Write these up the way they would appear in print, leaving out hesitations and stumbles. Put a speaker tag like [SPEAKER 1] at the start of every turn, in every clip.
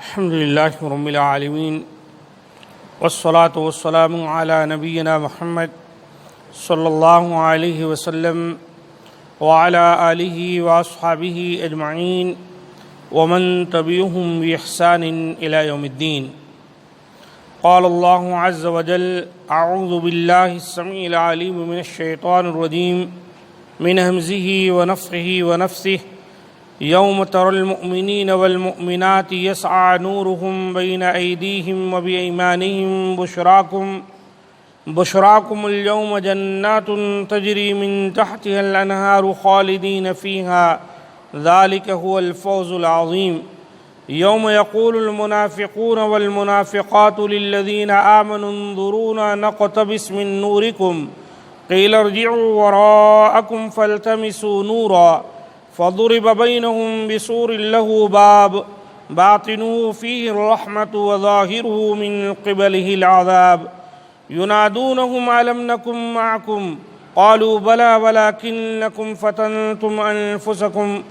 [SPEAKER 1] الحمد لله رب العالمين والصلاة والسلام على نبينا محمد صلى الله عليه وسلم وعلى آله وأصحابه أجمعين ومن تبعهم بإحسان إلى يوم الدين. قال الله عز وجل: أعوذ بالله السميع العليم من الشيطان الرجيم من همزه ونفخه ونفثه. يوم ترى المؤمنين والمؤمنات يسعى نورهم بين أيديهم وبأيمانهم بشراكم اليوم جنات تجري من تحتها الأنهار خالدين فيها ذلك هو الفوز العظيم. يوم يقول المنافقون والمنافقات للذين آمنوا انظرونا نقتبس من نوركم قيل ارجعوا وراءكم فالتمسوا نورا فضرب بينهم بسور له باب باطنه فيه الرحمة وظاهره من قبله العذاب ينادونهم ألم نكن معكم قالوا بلى ولكنكم فتنتم أنفسكم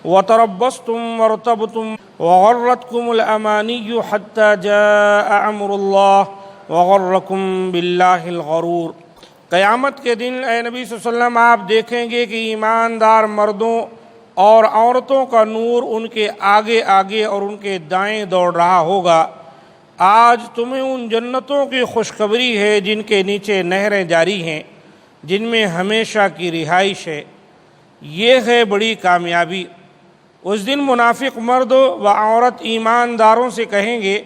[SPEAKER 1] وتربصتم وارتبتم وغرتكم الأماني حتى جاء أمر الله وغركم بالله الغرور. قیامت کے دن اے نبی صلی اللہ علیہ وسلم آپ دیکھیں گے کہ ایماندار مردوں اور عورتوں کا نور ان کے آگے آگے اور ان کے دائیں دوڑ رہا ہوگا. آج تمہیں ان جنتوں کی خوشخبری ہے جن کے نیچے نہریں جاری ہیں، جن میں ہمیشہ کی رہائش ہے. یہ ہے بڑی کامیابی. اس دن منافق مرد و عورت ایمانداروں سے کہیں گے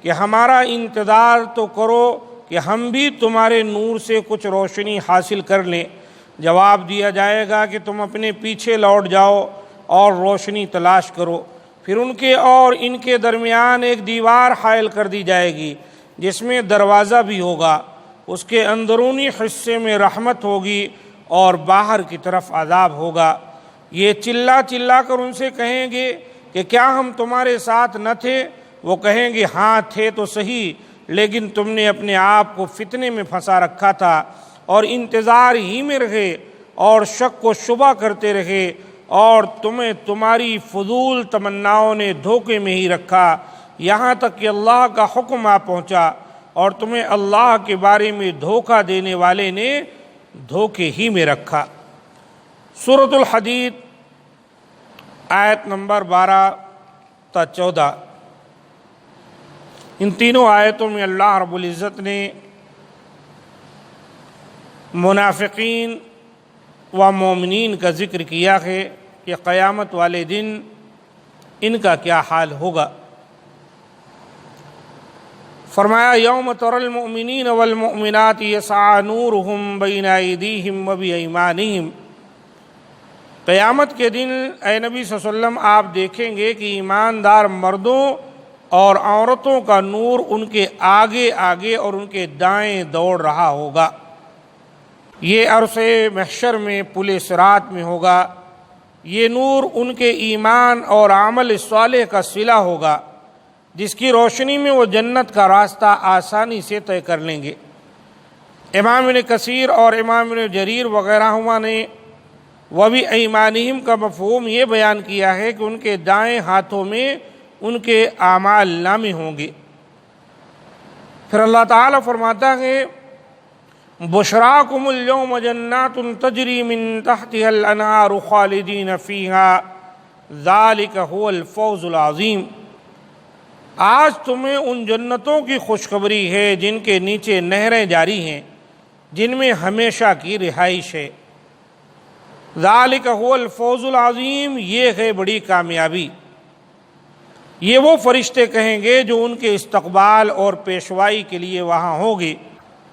[SPEAKER 1] کہ ہمارا انتظار تو کرو کہ ہم بھی تمہارے نور سے کچھ روشنی حاصل کر لیں. جواب دیا جائے گا کہ تم اپنے پیچھے لوٹ جاؤ اور روشنی تلاش کرو. پھر ان کے اور ان کے درمیان ایک دیوار حائل کر دی جائے گی جس میں دروازہ بھی ہوگا. اس کے اندرونی حصے میں رحمت ہوگی اور باہر کی طرف عذاب ہوگا. یہ چلا چلا کر ان سے کہیں گے کہ کیا ہم تمہارے ساتھ نہ تھے؟ وہ کہیں گے ہاں تھے تو صحیح، لیکن تم نے اپنے آپ کو فتنے میں پھنسا رکھا تھا اور انتظار ہی میں رہے اور شک و شبہ کرتے رہے اور تمہیں تمہاری فضول تمناؤں نے دھوکے میں ہی رکھا یہاں تک کہ اللہ کا حکم آ پہنچا اور تمہیں اللہ کے بارے میں دھوکہ دینے والے نے دھوکے ہی میں رکھا. سورۃ الحدید آیت نمبر 12 تا 14. ان تینوں آیتوں میں اللہ رب العزت نے منافقین و مومنین کا ذکر کیا ہے کہ قیامت والے دن ان کا کیا حال ہوگا. فرمایا: یوم تری المؤمنین والمؤمنات یسعی نورہم بین ایدیہم وبایمانہم. قیامت کے دن اے نبی صلی اللہ علیہ وسلم آپ دیکھیں گے کہ ایماندار مردوں اور عورتوں کا نور ان کے آگے آگے اور ان کے دائیں دوڑ رہا ہوگا. یہ عرص محشر میں پل صراط میں ہوگا. یہ نور ان کے ایمان اور عمل صالح کا صلہ ہوگا جس کی روشنی میں وہ جنت کا راستہ آسانی سے طے کر لیں گے. امام ابن کثیر اور امام ابن جریر وغیرہ نے وَبِأَيْمَانِهِمْ کا مفہوم یہ بیان کیا ہے کہ ان کے دائیں ہاتھوں میں ان کے اعمال نامے ہوں گے. پھر اللہ تعالیٰ فرماتا ہے: بشراکم اليوم جنات تجری من تحتها الانہار خالدین فیہا ذالک هو الفوز العظیم. آج تمہیں ان جنتوں کی خوشخبری ہے جن کے نیچے نہریں جاری ہیں، جن میں ہمیشہ کی رہائش ہے. ذالک هو الفوز العظیم، یہ ہے بڑی کامیابی. یہ وہ فرشتے کہیں گے جو ان کے استقبال اور پیشوائی کے لیے وہاں ہوں گے.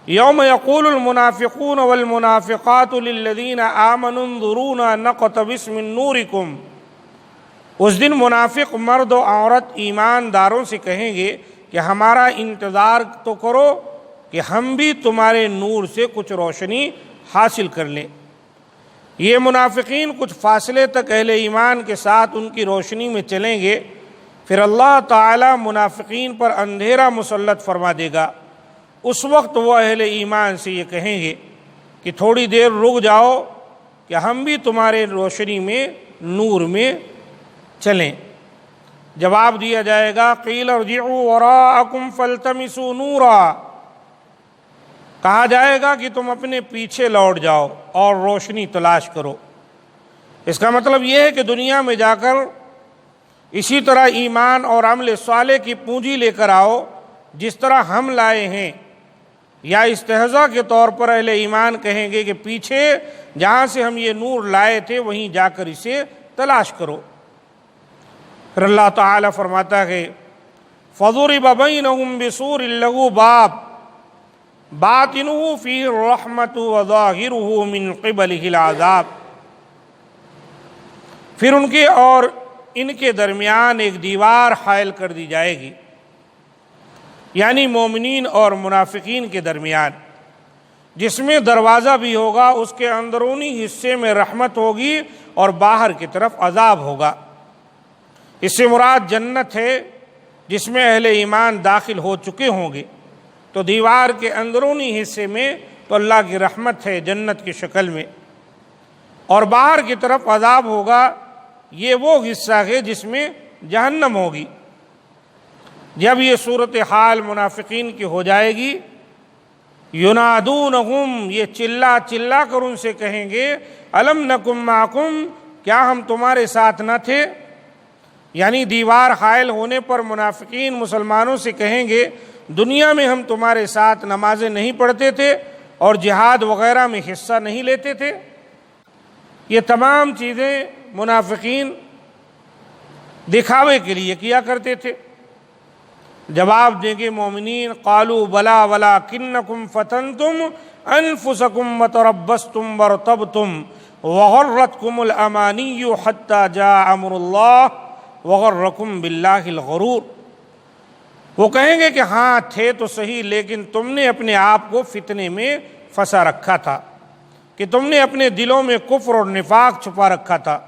[SPEAKER 1] یوم یقول المنافقون والمنافقات للذین آمنوا انظرونا نقتبس من نورکم. اس دن منافق مرد و عورت ایمانداروں سے کہیں گے کہ ہمارا انتظار تو کرو کہ ہم بھی تمہارے نور سے کچھ روشنی حاصل کر لیں. یہ منافقین کچھ فاصلے تک اہل ایمان کے ساتھ ان کی روشنی میں چلیں گے، پھر اللہ تعالیٰ منافقین پر اندھیرا مسلط فرما دے گا. اس وقت وہ اہل ایمان سے یہ کہیں گے کہ تھوڑی دیر رک جاؤ کہ ہم بھی تمہارے روشنی میں نور میں چلیں. جواب دیا جائے گا قیل ارجعوا وراءکم فالتمسوا نورا، کہا جائے گا کہ تم اپنے پیچھے لوٹ جاؤ اور روشنی تلاش کرو۔ اس کا مطلب یہ ہے کہ دنیا میں جا کر اسی طرح ایمان اور عمل صالح کی پونجی لے کر آؤ جس طرح ہم لائے ہیں، یا استہزاء کے طور پر اہل ایمان کہیں گے کہ پیچھے جہاں سے ہم یہ نور لائے تھے وہیں جا کر اسے تلاش کرو۔ پھر اللہ تعالیٰ فرماتا ہے فَضُرِبَ بَيْنَهُمْ بِسُورٍ لَهُ بَابٌ بَاطِنُهُ فِيهِ الرَّحْمَةُ وَظَاهِرُهُ مِنْ قِبَلِهِ الْعَذَابُ، پھر ان کے اور ان کے درمیان ایک دیوار حائل کر دی جائے گی، یعنی مومنین اور منافقین کے درمیان، جس میں دروازہ بھی ہوگا، اس کے اندرونی حصے میں رحمت ہوگی اور باہر کی طرف عذاب ہوگا۔ اس سے مراد جنت ہے جس میں اہل ایمان داخل ہو چکے ہوں گے، تو دیوار کے اندرونی حصے میں تو اللہ کی رحمت ہے جنت کی شکل میں، اور باہر کی طرف عذاب ہوگا، یہ وہ حصہ ہے جس میں جہنم ہوگی۔ جب یہ صورتحال منافقین کی ہو جائے گی، ینادونہم، یہ چلا چلا کر ان سے کہیں گے الم نکم معکم، کیا ہم تمہارے ساتھ نہ تھے؟ یعنی دیوار حائل ہونے پر منافقین مسلمانوں سے کہیں گے دنیا میں ہم تمہارے ساتھ نمازیں نہیں پڑھتے تھے اور جہاد وغیرہ میں حصہ نہیں لیتے تھے؟ یہ تمام چیزیں منافقین دکھاوے کے لیے کیا کرتے تھے۔ جواب دیں گے مومنین قالوا بلا ولکنکم فتنتم انفسکم وتربصتم وارتبتم وغرتکم الامانی حتی جاء امر اللہ وغرکم باللہ الغرور۔ وہ کہیں گے کہ ہاں تھے تو صحیح، لیکن تم نے اپنے آپ کو فتنے میں پھنسا رکھا تھا، کہ تم نے اپنے دلوں میں کفر اور نفاق چھپا رکھا تھا،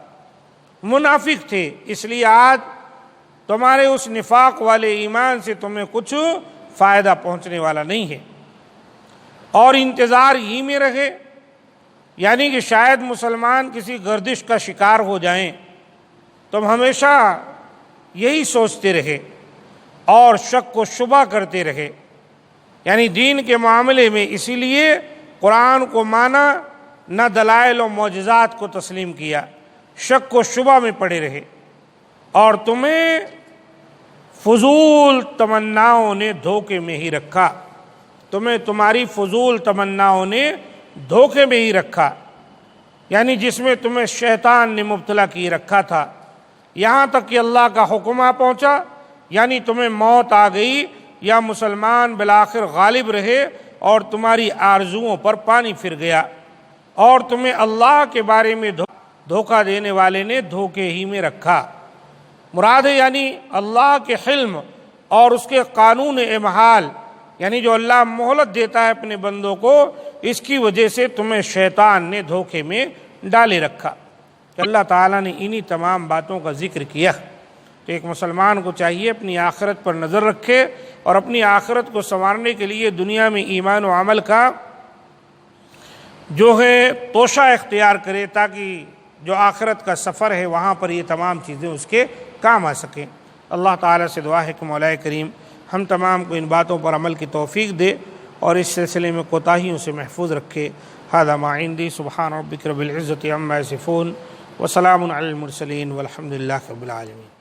[SPEAKER 1] منافق تھے، اس لیے آج تمہارے اس نفاق والے ایمان سے تمہیں کچھ فائدہ پہنچنے والا نہیں ہے، اور انتظار ہی میں رہے، یعنی کہ شاید مسلمان کسی گردش کا شکار ہو جائیں، تم ہمیشہ یہی سوچتے رہے اور شک و شبہ کرتے رہے، یعنی دین کے معاملے میں، اسی لیے قرآن کو مانا، نہ دلائل و معجزات کو تسلیم کیا، شک و شبہ میں پڑے رہے، اور تمہیں فضول تمناؤں نے دھوکے میں ہی رکھا، تمہیں تمہاری فضول تمناؤں نے دھوکے میں ہی رکھا، یعنی جس میں تمہیں شیطان نے مبتلا کی رکھا تھا، یہاں تک کہ اللہ کا حکم آ پہنچا، یعنی تمہیں موت آ گئی، یا مسلمان بالآخر غالب رہے اور تمہاری آرزوؤں پر پانی پھر گیا، اور تمہیں اللہ کے بارے میں دھوکہ دینے والے نے دھوکے ہی میں رکھا۔ مراد ہے یعنی اللہ کے حلم اور اس کے قانون امہال، یعنی جو اللہ مہلت دیتا ہے اپنے بندوں کو، اس کی وجہ سے تمہیں شیطان نے دھوکے میں ڈالے رکھا۔ کہ اللہ تعالیٰ نے انہی تمام باتوں کا ذکر کیا، تو ایک مسلمان کو چاہیے اپنی آخرت پر نظر رکھے اور اپنی آخرت کو سنوارنے کے لیے دنیا میں ایمان و عمل کا جو ہے توشہ اختیار کرے، تاکہ جو آخرت کا سفر ہے وہاں پر یہ تمام چیزیں اس کے کام آ سکیں۔ اللہ تعالیٰ سے دعا ہے کہ مولا کریم ہم تمام کو ان باتوں پر عمل کی توفیق دے اور اس سلسلے میں کوتاہیوں سے محفوظ رکھے۔ ھذا ما عندی، سبحان ربک رب العزۃ عما یصفون وسلام علی المرسلین والحمد للہ رب العالمین۔